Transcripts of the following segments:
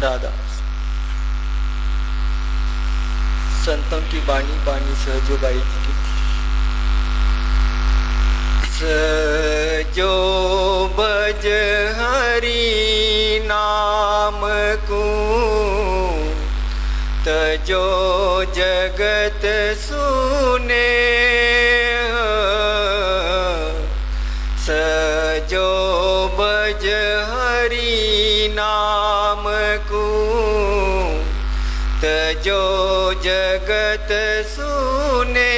राधा। संतों की बाणी बाणी सहजोबाई जी की। सजो बज हरि नाम को तजो जगत सुने। सजो बज हरि नाम को तजो जगत सुने।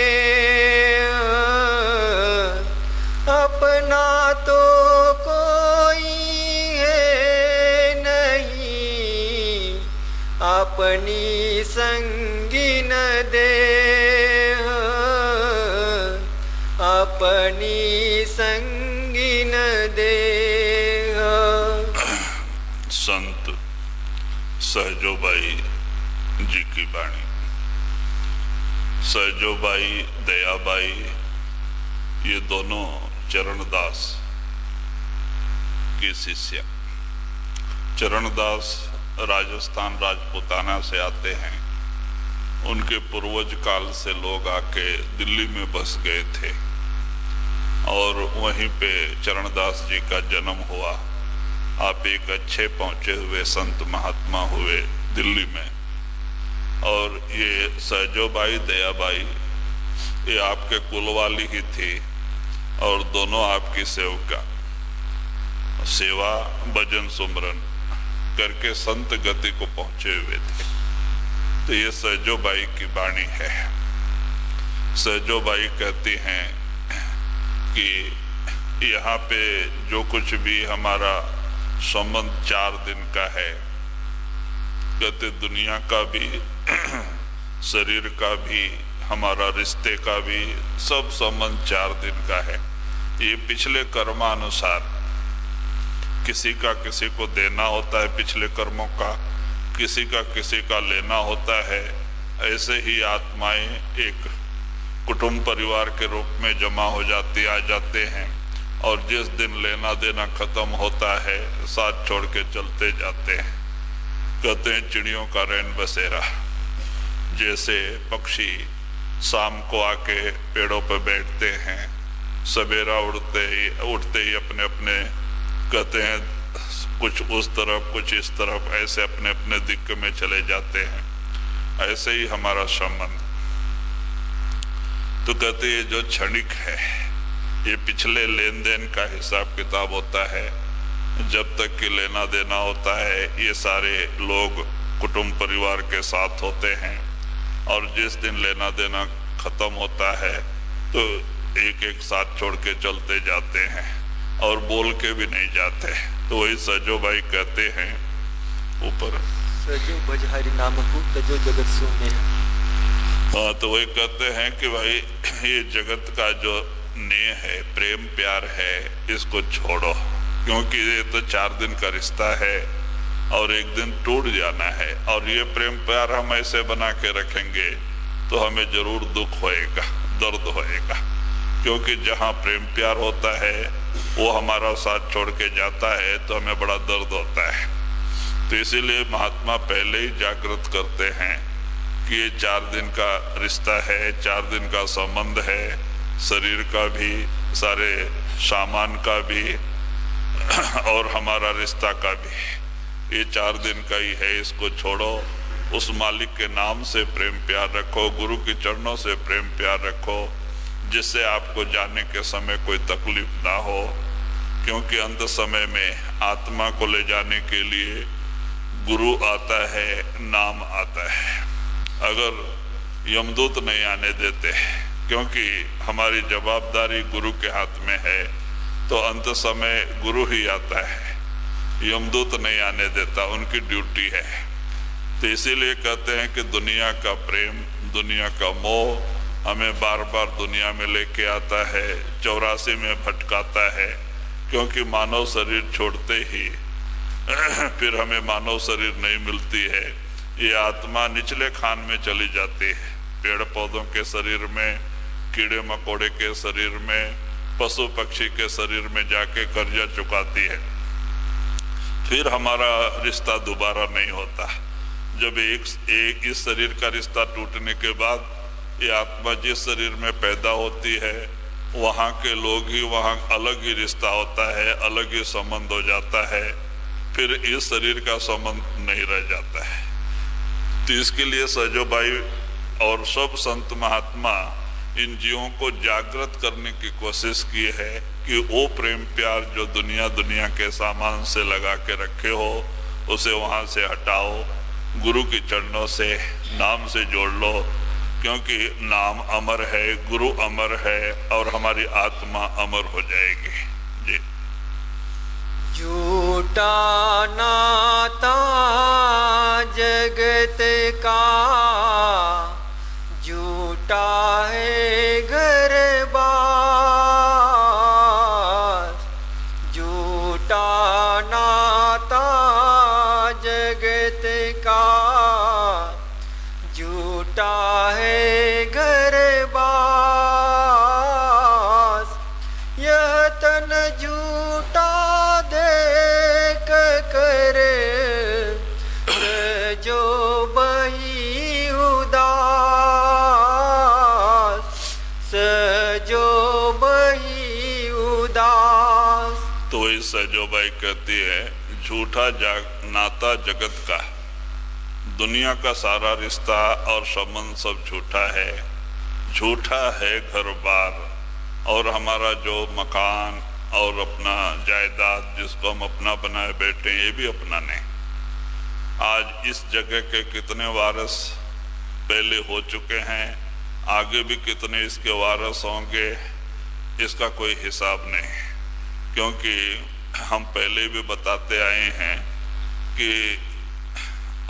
अपना तो कोई है नहीं अपनी संगी न दे। अपनी संगी न दे। संत सहजोबाई जी की वाणी। सहजोबाई, दयाबाई, ये दोनों चरणदास की शिष्या। चरणदास राजस्थान राजपूताना से आते हैं। उनके पूर्वज काल से लोग आके दिल्ली में बस गए थे और वहीं पे चरणदास जी का जन्म हुआ। आप एक अच्छे पहुंचे हुए संत महात्मा हुए दिल्ली में। और ये सहजोबाई, दयाबाई, ये आपके कुल वाली ही थी और दोनों आपकी सेवका। सेवा भजन सुमरन करके संत गति को पहुंचे हुए थे। तो ये सहजोबाई की वाणी है। सहजोबाई कहती हैं कि यहाँ पे जो कुछ भी हमारा संबंध 4 दिन का है, कहते दुनिया का भी शरीर का भी हमारा रिश्ते का भी सब संबंध 4 दिन का है। ये पिछले कर्मानुसार किसी का किसी को देना होता है, पिछले कर्मों का किसी का लेना होता है। ऐसे ही आत्माएं एक कुटुंब परिवार के रूप में जमा हो जाती आ जाते हैं और जिस दिन लेना देना खत्म होता है साथ छोड़ के चलते जाते हैं। कहते हैं चिड़ियों का रैन बसेरा। जैसे पक्षी शाम को आके पेड़ों पर बैठते हैं, सवेरा उठते ही अपने अपने कहते हैं कुछ उस तरफ कुछ इस तरफ ऐसे अपने अपने दिक्क में चले जाते हैं। ऐसे ही हमारा संबंध। तो कहते ये जो क्षणिक है ये पिछले लेन देन का हिसाब किताब होता है। जब तक कि लेना देना होता है ये सारे लोग कुटुंब परिवार के साथ होते हैं और जिस दिन लेना देना खत्म होता है तो एक एक साथ छोड़ के चलते जाते हैं और बोल के भी नहीं जाते। तो वही सहजोबाई कहते हैं ऊपर, सजो बज हरि नाम को तजो जगत सुने। हाँ, तो वही कहते हैं कि भाई ये जगत का जो नेह है, प्रेम प्यार है, इसको छोड़ो, क्योंकि ये तो 4 दिन का रिश्ता है और एक दिन टूट जाना है। और ये प्रेम प्यार हम ऐसे बना के रखेंगे तो हमें जरूर दुख होएगा, दर्द होएगा, क्योंकि जहाँ प्रेम प्यार होता है वो हमारा साथ छोड़ के जाता है तो हमें बड़ा दर्द होता है। तो इसीलिए महात्मा पहले ही जागृत करते हैं कि ये 4 दिन का रिश्ता है, 4 दिन का संबंध है, शरीर का भी, सारे सामान का भी और हमारा रिश्ता का भी। ये 4 दिन का ही है, इसको छोड़ो। उस मालिक के नाम से प्रेम प्यार रखो, गुरु के चरणों से प्रेम प्यार रखो, जिससे आपको जाने के समय कोई तकलीफ ना हो। क्योंकि अंत समय में आत्मा को ले जाने के लिए गुरु आता है, नाम आता है। अगर यमदूत नहीं आने देते, क्योंकि हमारी जवाबदारी गुरु के हाथ में है, तो अंत समय गुरु ही आता है, यमदूत नहीं आने देता, उनकी ड्यूटी है। तो इसीलिए कहते हैं कि दुनिया का प्रेम, दुनिया का मोह हमें बार बार दुनिया में लेके आता है, 84 में भटकाता है। क्योंकि मानव शरीर छोड़ते ही फिर हमें मानव शरीर नहीं मिलती है, ये आत्मा निचले खान में चली जाती है, पेड़ पौधों के शरीर में, कीड़े मकोड़े के शरीर में, पशु पक्षी के शरीर में जाके कर्जा चुकाती है। फिर हमारा रिश्ता दोबारा नहीं होता। जब एक इस शरीर का रिश्ता टूटने के बाद ये आत्मा जिस शरीर में पैदा होती है वहाँ के लोग ही वहाँ अलग ही रिश्ता होता है, अलग ही संबंध हो जाता है, फिर इस शरीर का संबंध नहीं रह जाता है। तो इसके लिए सजोबाई और सब संत महात्मा इन जीवों को जागृत करने की कोशिश की है कि वो प्रेम प्यार जो दुनिया के सामान से लगा के रखे हो उसे वहाँ से हटाओ, गुरु के चरणों से नाम से जोड़ लो, क्योंकि नाम अमर है, गुरु अमर है और हमारी आत्मा अमर हो जाएगी। जी। झूठा नाता जगत का, झूठा है घर बार, झूठा नाता जगत का, झूठा है घर बास। यह तन झूठा देख कर जो बही उदास, सजो बही उदास। तो इस सजोबाई कहती है झूठा नाता जगत का, दुनिया का सारा रिश्ता और संबंध सब झूठा है, झूठा है घर बार, और हमारा जो मकान और अपना जायदाद जिसको हम अपना बनाए बैठे ये भी अपना नहीं। आज इस जगह के कितने वारिस पहले हो चुके हैं, आगे भी कितने इसके वारिस होंगे, इसका कोई हिसाब नहीं। क्योंकि हम पहले भी बताते आए हैं कि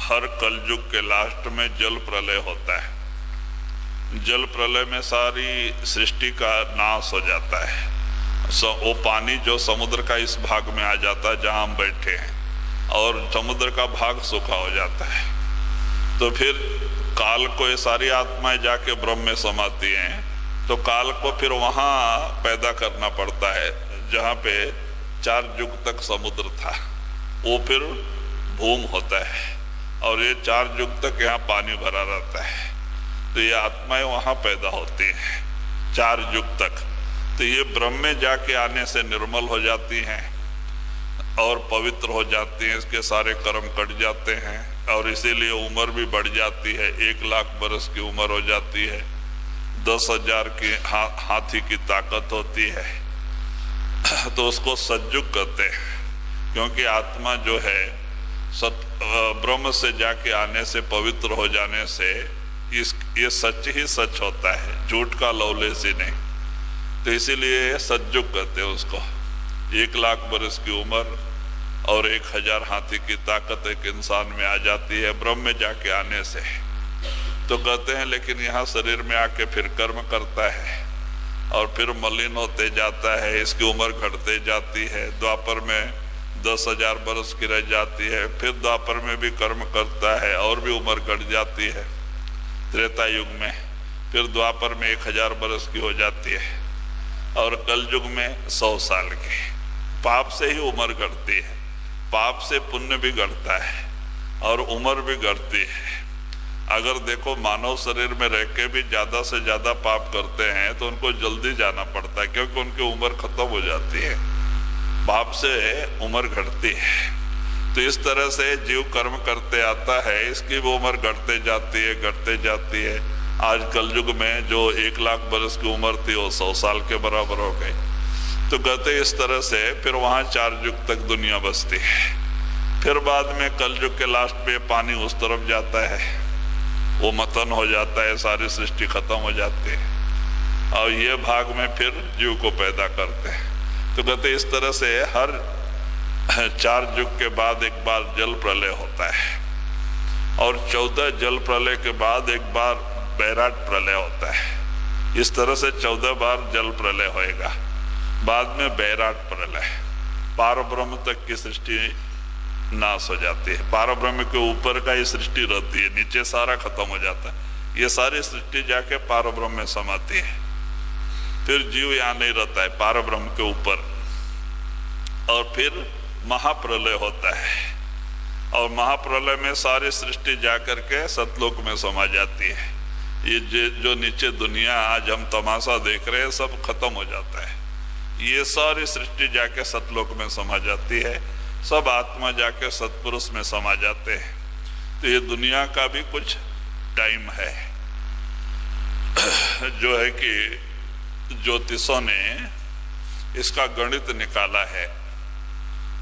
हर कलयुग के लास्ट में जल प्रलय होता है। जल प्रलय में सारी सृष्टि का नाश हो जाता है। वो पानी जो समुद्र का इस भाग में आ जाता है जहाँ हम बैठे हैं, और समुद्र का भाग सूखा हो जाता है। तो फिर काल को ये सारी आत्माएं जाके ब्रह्म में समाती हैं, तो काल को फिर वहाँ पैदा करना पड़ता है जहाँ पे 4 युग तक समुद्र था, वो फिर भूम होता है, और ये 4 युग तक यहाँ पानी भरा रहता है। तो ये आत्माएं वहाँ पैदा होती हैं 4 युग तक। तो ये ब्रह्म में जाके आने से निर्मल हो जाती हैं और पवित्र हो जाती हैं, इसके सारे कर्म कट जाते हैं, और इसीलिए उम्र भी बढ़ जाती है। 1 लाख बरस की उम्र हो जाती है, 10,000 की हाथी की ताकत होती है। तो उसको सज्जुग कहते हैं, क्योंकि आत्मा जो है ब्रह्म से जाके आने से, पवित्र हो जाने से ये सच ही सच होता है, झूठ का लवलेश ही नहीं। तो इसीलिए सज्जुग कहते हैं उसको। 1 लाख बरस की उम्र और 1000 हाथी की ताकत एक इंसान में आ जाती है ब्रह्म में जाके आने से। तो कहते हैं लेकिन यहाँ शरीर में आके फिर कर्म करता है और फिर मलिन होते जाता है, इसकी उम्र घटते जाती है। द्वापर में 10,000 बरस की रह जाती है, फिर द्वापर में भी कर्म करता है और भी उम्र घट जाती है। त्रेता युग में फिर द्वापर में 1000 बरस की हो जाती है, और कल युग में 100 साल की। पाप से ही उम्र घटती है, पाप से पुण्य भी घटता है और उम्र भी घटती है। अगर देखो मानव शरीर में रह के भी ज्यादा से ज्यादा पाप करते हैं तो उनको जल्दी जाना पड़ता है, क्योंकि उनकी उम्र खत्म हो जाती है, पाप से उम्र घटती है। तो इस तरह से जीव कर्म करते आता है, इसकी वो उम्र घटते जाती है, घटते जाती है। आज कलयुग में जो 1 लाख बरस की उम्र थी वो 100 साल के बराबर हो गई। तो कहते इस तरह से फिर वहाँ 4 युग तक दुनिया बसती है। फिर बाद में कलयुग के लास्ट पे पानी उस तरफ जाता है, वो मतन हो जाता है, सारी सृष्टि खत्म हो जाती है, और ये भाग में फिर जीव को पैदा करते हैं। तो कहते इस तरह से हर 4 युग के बाद एक बार जल प्रलय होता है, और 14 जल प्रलय के बाद एक बार बैराट प्रलय होता है। इस तरह से 14 बार जल प्रलय होएगा, बाद में बैराट प्रलय, पार ब्रह्म तक की सृष्टि नाश हो जाती है। पार ब्रह्म के ऊपर का ये सृष्टि रहती है, नीचे सारा खत्म हो जाता है। ये सारी सृष्टि जाके पार ब्रह्म में समाती है, फिर जीव यहाँ नहीं रहता है पार ब्रह्म के ऊपर। और फिर महाप्रलय होता है और महाप्रलय में सारी सृष्टि जाकर के सतलोक में समा जाती है। ये जो नीचे दुनिया आज हम तमाशा देख रहे हैं सब खत्म हो जाता है। ये सारी सृष्टि जाके सतलोक में समा जाती है, सब आत्मा जाके सतपुरुष में समा जाते हैं। तो ये दुनिया का भी कुछ टाइम है जो है कि ज्योतिषों ने इसका गणित निकाला है।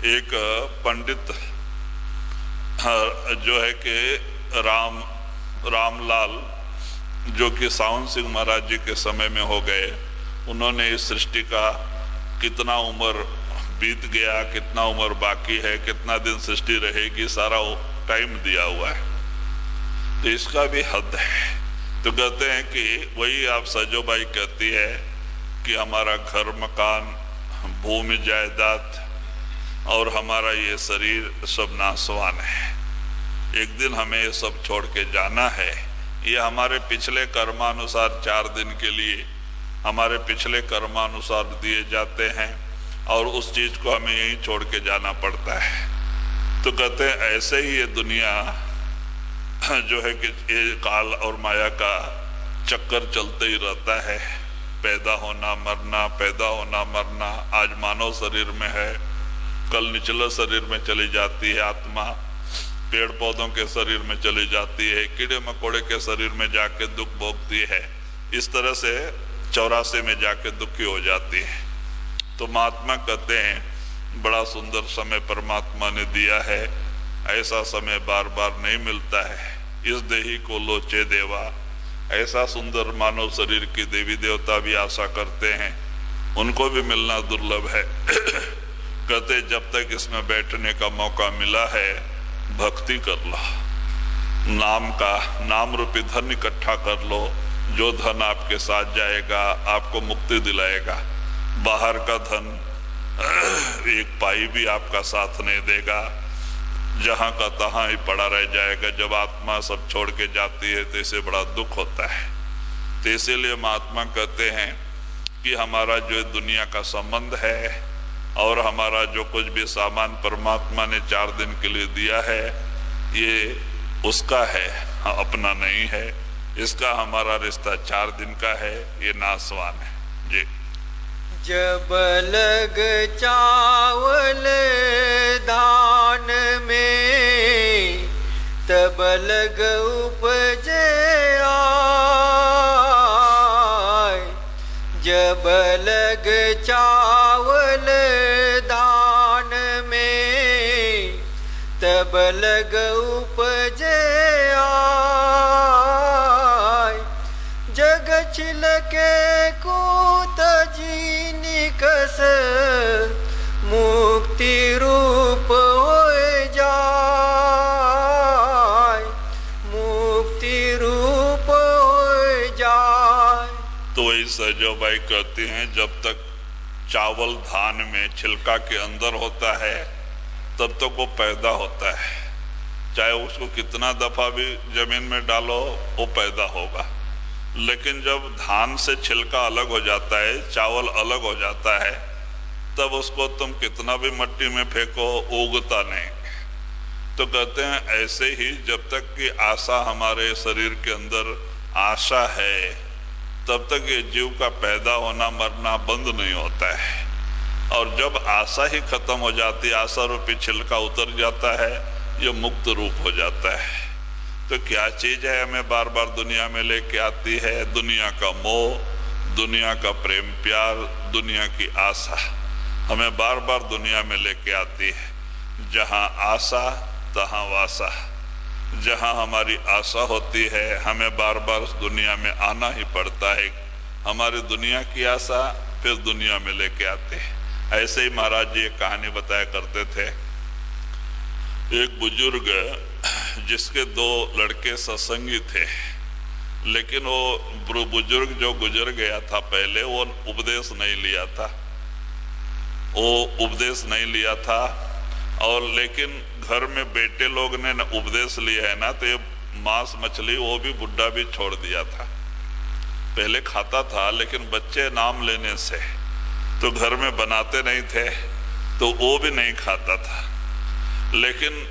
एक पंडित जो है कि रामलाल जो कि सावन सिंह महाराज जी के समय में हो गए, उन्होंने इस सृष्टि का कितना उम्र बीत गया, कितना उम्र बाकी है, कितना दिन सृष्टि रहेगी, सारा टाइम दिया हुआ है। तो इसका भी हद है। तो कहते हैं कि वही आप सजोबाई कहती है कि हमारा घर मकान भूमि जायदाद और हमारा ये शरीर सब नासवान है, एक दिन हमें ये सब छोड़ के जाना है। ये हमारे पिछले कर्मानुसार 4 दिन के लिए हमारे पिछले कर्मानुसार दिए जाते हैं और उस चीज को हमें यहीं छोड़ के जाना पड़ता है। तो कहते हैं ऐसे ही ये दुनिया जो है कि ये काल और माया का चक्कर चलते ही रहता है, पैदा होना मरना, पैदा होना मरना। आज मानव शरीर में है, कल निचले शरीर में चली जाती है आत्मा, पेड़ पौधों के शरीर में चली जाती है, कीड़े मकोड़े के शरीर में जाके दुख भोगती है। इस तरह से 84 में जाके दुखी हो जाती है। तो महात्मा कहते हैं बड़ा सुंदर समय परमात्मा ने दिया है, ऐसा समय बार बार नहीं मिलता है। इस देही को लोचे देवा, ऐसा सुंदर मानव शरीर की देवी देवता भी आशा करते हैं, उनको भी मिलना दुर्लभ है। कहते जब तक इसमें बैठने का मौका मिला है भक्ति कर लो, नाम रूपी धन इकट्ठा कर लो, जो धन आपके साथ जाएगा आपको मुक्ति दिलाएगा। बाहर का धन एक पाई भी आपका साथ नहीं देगा, जहां का तहां ही पड़ा रह जाएगा। जब आत्मा सब छोड़ के जाती है तो इसे बड़ा दुख होता है। तो इसीलिए महात्मा कहते हैं कि हमारा जो दुनिया का संबंध है और हमारा जो कुछ भी सामान परमात्मा ने 4 दिन के लिए दिया है ये उसका है, अपना नहीं है। इसका हमारा रिश्ता 4 दिन का है, ये नासवान है जी। जब लग चावल धान में तब लग उपजे आय, जब लग चावल धान में तब लग उपजे आय, जग छिलके कूत जी निकस मुक्ति रूप होए जाय, मुक्ति रूप होए जाय। तो वही सजोबाई कहती हैं जब तक चावल धान में छिलका के अंदर होता है तब तक वो पैदा होता है, चाहे उसको कितना दफा भी जमीन में डालो वो पैदा होगा। लेकिन जब धान से छिलका अलग हो जाता है, चावल अलग हो जाता है, तब उसको तुम कितना भी मिट्टी में फेंको उगता नहीं। तो कहते हैं ऐसे ही जब तक कि आशा हमारे शरीर के अंदर आशा है तब तक ये जीव का पैदा होना मरना बंद नहीं होता है। और जब आशा ही खत्म हो जाती है, आशा रूपी छिलका उतर जाता है, ये मुक्त रूप हो जाता है। तो क्या चीज है हमें बार बार दुनिया में लेके आती है? दुनिया का मोह, दुनिया का प्रेम प्यार, दुनिया की आशा हमें बार बार दुनिया में लेके आती है। जहाँ आशा तहाँ वासा, जहाँ हमारी आशा होती है हमें बार बार उस दुनिया में आना ही पड़ता है। हमारी दुनिया की आशा फिर दुनिया में लेके आते हैं। ऐसे ही महाराज जी एक कहानी बताया करते थे। एक बुजुर्ग जिसके 2 लड़के सत्संगी थे, लेकिन वो बुजुर्ग जो गुजर गया था पहले वो उपदेश नहीं लिया था, वो उपदेश नहीं लिया था। और लेकिन घर में बेटे लोग ने उपदेश लिया है ना, तो ये मांस मछली वो भी बुड्ढा भी छोड़ दिया था। पहले खाता था लेकिन बच्चे नाम लेने से तो घर में बनाते नहीं थे, तो वो भी नहीं खाता था। लेकिन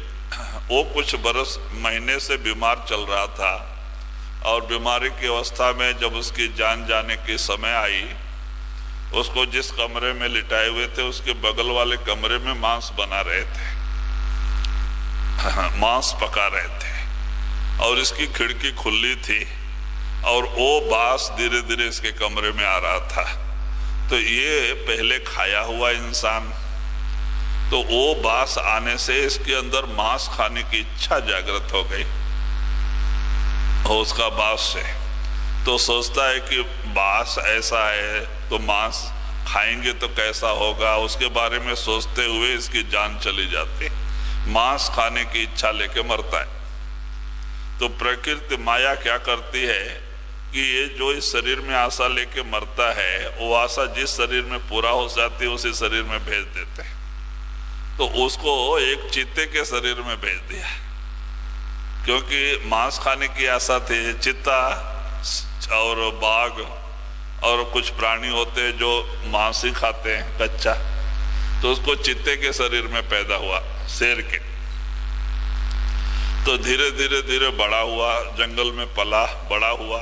वो कुछ बरस महीने से बीमार चल रहा था और बीमारी की अवस्था में जब उसकी जान जाने की समय आई, उसको जिस कमरे में लिटाए हुए थे उसके बगल वाले कमरे में मांस बना रहे थे, मांस पका रहे थे और इसकी खिड़की खुली थी और वो बास धीरे धीरे इसके कमरे में आ रहा था। तो ये पहले खाया हुआ इंसान, तो वो बास आने से इसके अंदर मांस खाने की इच्छा जागृत हो गई उसका बास से। तो सोचता है कि बास ऐसा है तो मांस खाएंगे तो कैसा होगा, उसके बारे में सोचते हुए इसकी जान चली जाती, मांस खाने की इच्छा लेके मरता है। तो प्रकृति माया क्या करती है कि ये जो इस शरीर में आशा लेके मरता है, वो आशा जिस शरीर में पूरा हो जाती है उसी शरीर में भेज देते हैं। तो उसको एक चीते के शरीर में भेज दिया, क्योंकि मांस खाने की आशा थी। चीता और बाघ और कुछ प्राणी होते हैं जो मांस ही खाते हैं कच्चा, तो उसको चीते के शरीर में पैदा हुआ, शेर के। तो धीरे धीरे धीरे बड़ा हुआ, जंगल में पला, बड़ा हुआ।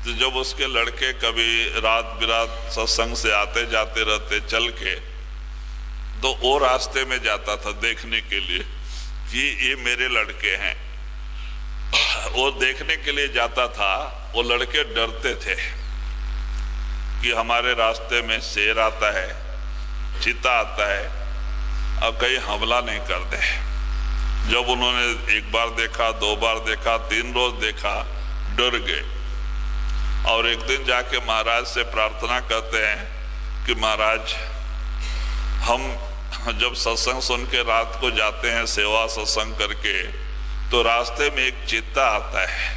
तो जब उसके लड़के कभी रात बिरात सत्संग से आते जाते रहते चल के, तो वो रास्ते में जाता था देखने के लिए कि ये मेरे लड़के हैं। वो देखने के लिए जाता था, वो लड़के डरते थे कि हमारे रास्ते में शेर आता है, चीता आता है और कहीं हमला नहीं कर दे। जब उन्होंने एक बार देखा, दो बार देखा, 3 रोज देखा, डर गए और एक दिन जाके महाराज से प्रार्थना करते हैं कि महाराज, हम जब सत्संग सुन के रात को जाते हैं सेवा सत्संग करके, तो रास्ते में एक चीता आता है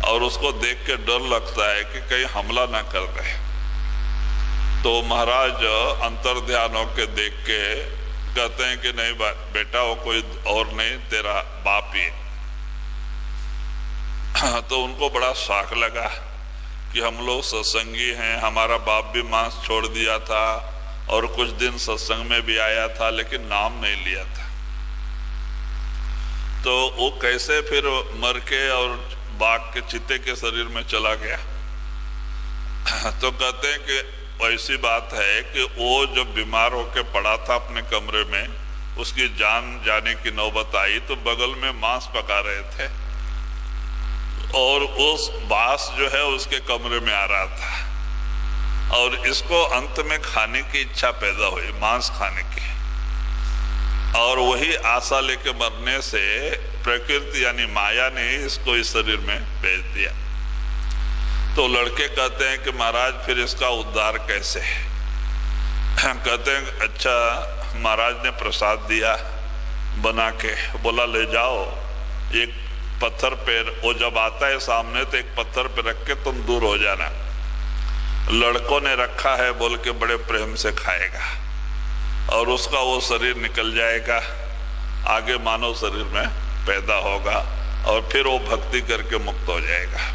और उसको देख के डर लगता है कि कहीं हमला ना कर दे। तो महाराज अंतर ध्यान होके देख के कहते हैं कि नहीं बेटा, वो कोई और नहीं, तेरा बाप ही। तो उनको बड़ा शौक लगा कि हम लोग सत्संगी हैं, हमारा बाप भी मांस छोड़ दिया था और कुछ दिन सत्संग में भी आया था लेकिन नाम नहीं लिया था। तो वो कैसे फिर मर के और बाघ के चीते के शरीर में चला गया। तो कहते हैं कि ऐसी बात है कि वो जब बीमार होके पड़ा था अपने कमरे में, उसकी जान जाने की नौबत आई तो बगल में मांस पका रहे थे और उस बास जो है उसके कमरे में आ रहा था और इसको अंत में खाने की इच्छा पैदा हुई, मांस खाने की। और वही आशा लेके मरने से प्रकृति यानी माया ने इसको इस शरीर में भेज दिया। तो लड़के कहते हैं कि महाराज फिर इसका उद्धार कैसे? कहते हैं अच्छा, महाराज ने प्रसाद दिया बना के, बोला ले जाओ एक पत्थर पे, वो जब आता है सामने तो एक पत्थर पे रख के तुम दूर हो जाना। लड़कों ने रखा है बोल के बड़े प्रेम से खाएगा और उसका वो शरीर निकल जाएगा, आगे मानव शरीर में पैदा होगा और फिर वो भक्ति करके मुक्त हो जाएगा।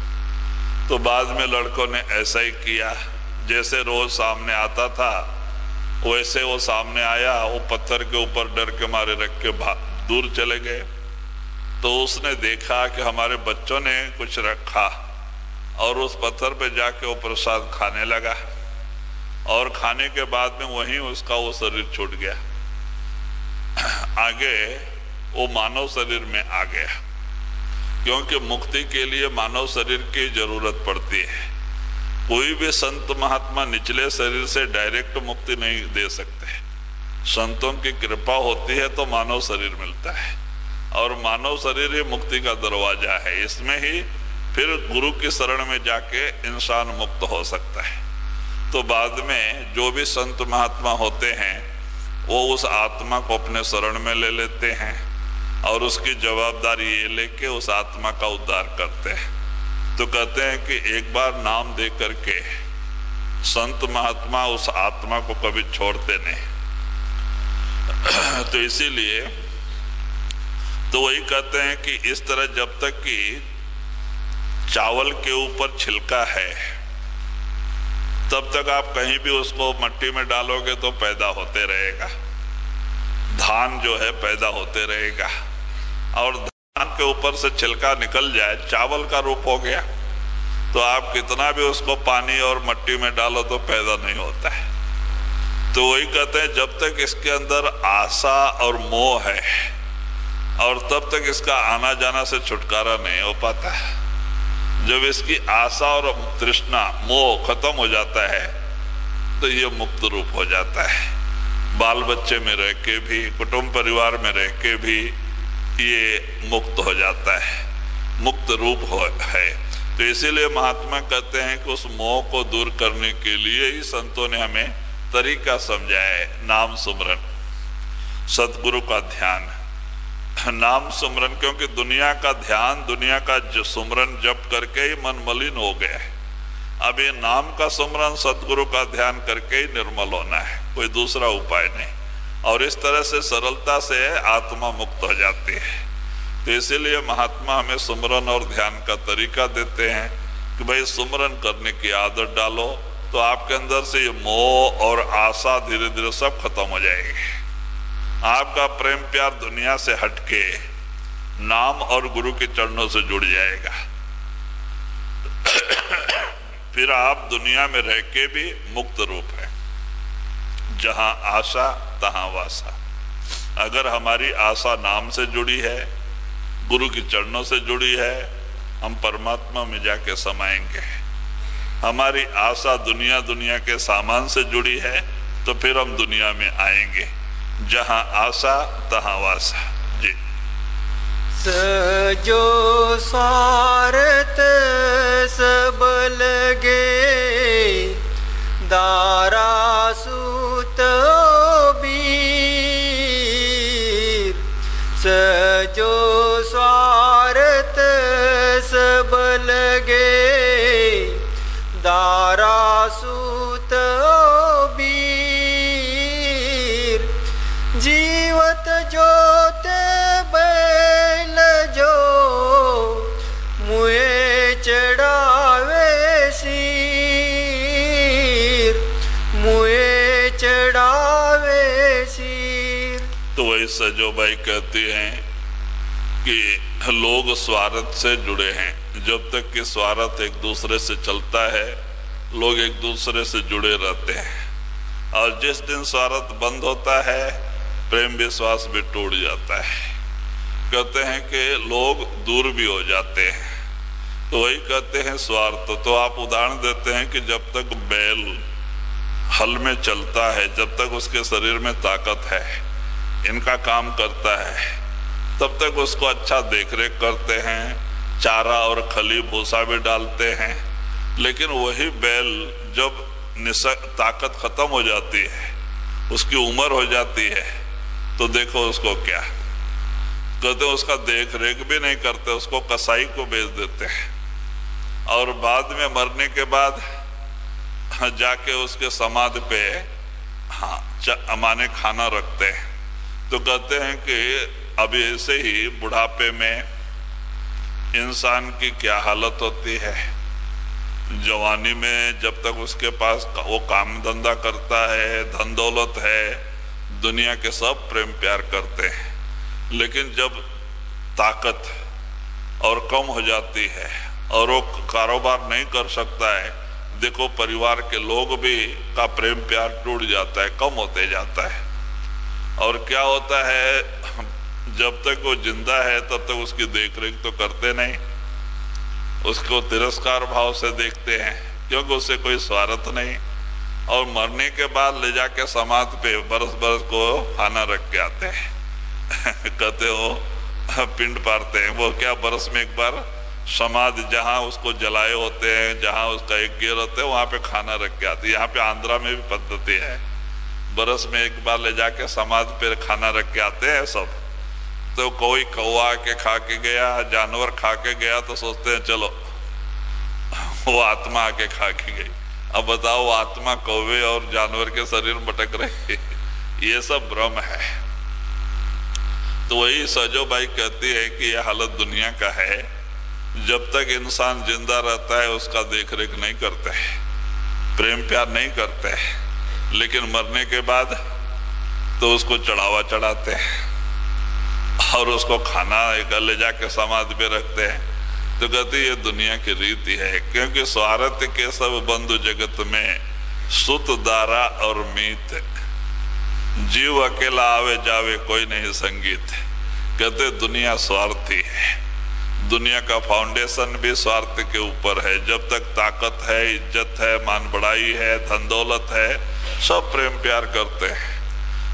तो बाद में लड़कों ने ऐसा ही किया, जैसे रोज सामने आता था वैसे वो सामने आया, वो पत्थर के ऊपर डर के मारे रख के दूर चले गए। तो उसने देखा कि हमारे बच्चों ने कुछ रखा और उस पत्थर पे जाके वो प्रसाद खाने लगा और खाने के बाद में वहीं उसका वो शरीर छूट गया, आगे वो मानव शरीर में आ गया। क्योंकि मुक्ति के लिए मानव शरीर की जरूरत पड़ती है। कोई भी संत महात्मा निचले शरीर से डायरेक्ट मुक्ति नहीं दे सकते। संतों की कृपा होती है तो मानव शरीर मिलता है और मानव शरीर ही मुक्ति का दरवाजा है। इसमें ही फिर गुरु की शरण में जाके इंसान मुक्त हो सकता है। तो बाद में जो भी संत महात्मा होते हैं वो उस आत्मा को अपने शरण में ले लेते हैं और उसकी जवाबदारी ये लेके उस आत्मा का उद्धार करते हैं। तो कहते हैं कि एक बार नाम दे करके संत महात्मा उस आत्मा को कभी छोड़ते नहीं। तो इसीलिए तो वही कहते हैं कि इस तरह जब तक कि चावल के ऊपर छिलका है तब तक आप कहीं भी उसको मट्टी में डालोगे तो पैदा होते रहेगा। धान जो है पैदा होते रहेगा, और धान के ऊपर से छिलका निकल जाए चावल का रूप हो गया, तो आप कितना भी उसको पानी और मट्टी में डालो तो पैदा नहीं होता है। तो वही कहते हैं जब तक इसके अंदर आशा और मोह है और तब तक इसका आना जाना से छुटकारा नहीं हो पाता है। जब इसकी आशा और तृष्णा मोह खत्म हो जाता है तो ये मुक्त रूप हो जाता है। बाल बच्चे में रह के भी, कुटुंब परिवार में रह के भी ये मुक्त हो जाता है, मुक्त रूप है। तो इसीलिए महात्मा कहते हैं कि उस मोह को दूर करने के लिए ही संतों ने हमें तरीका समझाया है, नाम सुमरन, सतगुरु का ध्यान, नाम सुमरन। क्योंकि दुनिया का ध्यान, दुनिया का जो सुमरन जप करके ही मन मलिन हो गया है। अब ये नाम का सुमरन, सतगुरु का ध्यान करके ही निर्मल होना है, कोई दूसरा उपाय नहीं। और इस तरह से सरलता से आत्मा मुक्त हो जाती है। तो इसीलिए महात्मा हमें सुमरन और ध्यान का तरीका देते हैं कि भाई सुमरन करने की आदत डालो, तो आपके अंदर से ये मोह और आशा धीरे धीरे सब खत्म हो जाएगी। आपका प्रेम प्यार दुनिया से हटके नाम और गुरु के चरणों से जुड़ जाएगा। फिर आप दुनिया में रह के भी मुक्त रूप है। जहां आशा तहां वासा। अगर हमारी आशा नाम से जुड़ी है, गुरु के चरणों से जुड़ी है, हम परमात्मा में जाके समाएंगे। हमारी आशा दुनिया के सामान से जुड़ी है तो फिर हम दुनिया में आएंगे। जहां आशा तहां वासा। जी। सजो स्वार्थ सब लगे, दारा सूत बीर। सजो स्वार्थ सब लगे, दारा सूत बीर। जीवत जोत बैल जो, मुए चढ़ावे सिर, मुए चढ़ावे सिर। तो वही सजो भाई कहते हैं कि लोग स्वार्थ से जुड़े हैं। जब तक कि स्वार्थ एक दूसरे से चलता है, लोग एक दूसरे से जुड़े रहते हैं। और जिस दिन स्वार्थ बंद होता है, प्रेम विश्वास भी टूट जाता है। कहते हैं कि लोग दूर भी हो जाते हैं। तो वही कहते हैं स्वार्थ। तो आप उदाहरण देते हैं कि जब तक बैल हल में चलता है, जब तक उसके शरीर में ताकत है, इनका काम करता है, तब तक उसको अच्छा देखरेख करते हैं, चारा और खली भूसा भी डालते हैं। लेकिन वही बैल जब ताकत खत्म हो जाती है, उसकी उम्र हो जाती है, तो देखो उसको क्या कहते, उसका देख रेख भी नहीं करते, उसको कसाई को बेच देते हैं। और बाद में मरने के बाद जाके उसके समाधि पे अमाने खाना रखते हैं। तो कहते हैं कि अभी ऐसे ही बुढ़ापे में इंसान की क्या हालत होती है। जवानी में जब तक उसके पास वो काम धंधा करता है, धन दौलत है, दुनिया के सब प्रेम प्यार करते हैं। लेकिन जब ताकत और कम हो जाती है और वो कारोबार नहीं कर सकता है, देखो परिवार के लोग भी का प्रेम प्यार टूट जाता है, कम होते जाता है। और क्या होता है, जब तक वो जिंदा है तब तक उसकी देखरेख तो करते नहीं, उसको तिरस्कार भाव से देखते हैं, क्योंकि उससे कोई स्वार्थ नहीं। और मरने के बाद ले जाके समाधि पे बरस बरस को खाना रख के आते हैं। कहते हो पिंड पारते हैं, वो क्या बरस में एक बार समाधि जहाँ उसको जलाए होते हैं, जहाँ उसका एक गिर होते हैं, वहाँ पे खाना रख के आते हैं। यहाँ पे आंध्रा में भी पद्धति है, बरस में एक बार ले जाके समाधि पे खाना रख के आते हैं सब। तो कोई कौवा के खा के गया, जानवर खा के गया, तो सोचते हैं चलो वो आत्मा आके खा के गई। अब बताओ आत्मा कौवे और जानवर के शरीर में भटक रही, ये सब भ्रम है। तो वही सजो भाई कहती है कि यह हालत दुनिया का है। जब तक इंसान जिंदा रहता है उसका देखरेख नहीं करते हैं, प्रेम प्यार नहीं करते हैं, लेकिन मरने के बाद तो उसको चढ़ावा चढ़ाते हैं और उसको खाना एक ले जाके समाधि पे रखते हैं। तो कहते ये दुनिया की रीति है, क्योंकि स्वार्थ के सब बंधु जगत में सुत दारा और मीत, जीव अकेला आवे जावे कोई नहीं संगीत। कहते दुनिया स्वार्थी है, दुनिया का फाउंडेशन भी स्वार्थ के ऊपर है। जब तक ताकत है, इज्जत है, मान बढ़ाई है, धन दौलत है, सब प्रेम प्यार करते हैं।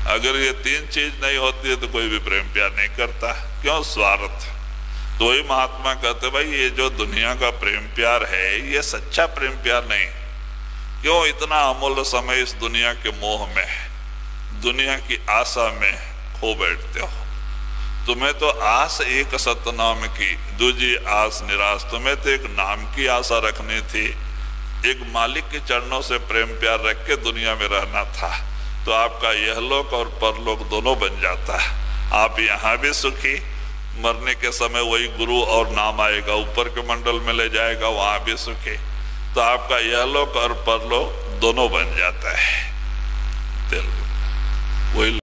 अगर ये तीन चीज नहीं होती है तो कोई भी प्रेम प्यार नहीं करता। क्यों? स्वार्थ। तो वही महात्मा कहते भाई ये जो दुनिया का प्रेम प्यार है ये सच्चा प्रेम प्यार नहीं। क्यों इतना अमूल्य समय इस दुनिया के मोह में, दुनिया की आशा में खो बैठते हो? तुम्हें तो आस एक सतनाम की, दूजी आस निराश। तुम्हें तो एक नाम की आशा रखनी थी, एक मालिक के चरणों से प्रेम प्यार रख के दुनिया में रहना था, तो आपका यह लोक और परलोक दोनों बन जाता। आप यहाँ भी सुखी, मरने के समय वही गुरु और नाम आएगा, ऊपर के मंडल में ले जाएगा, वहां भी सुखी। तो आपका यह लोक और परलोक दोनों बन जाता है। वही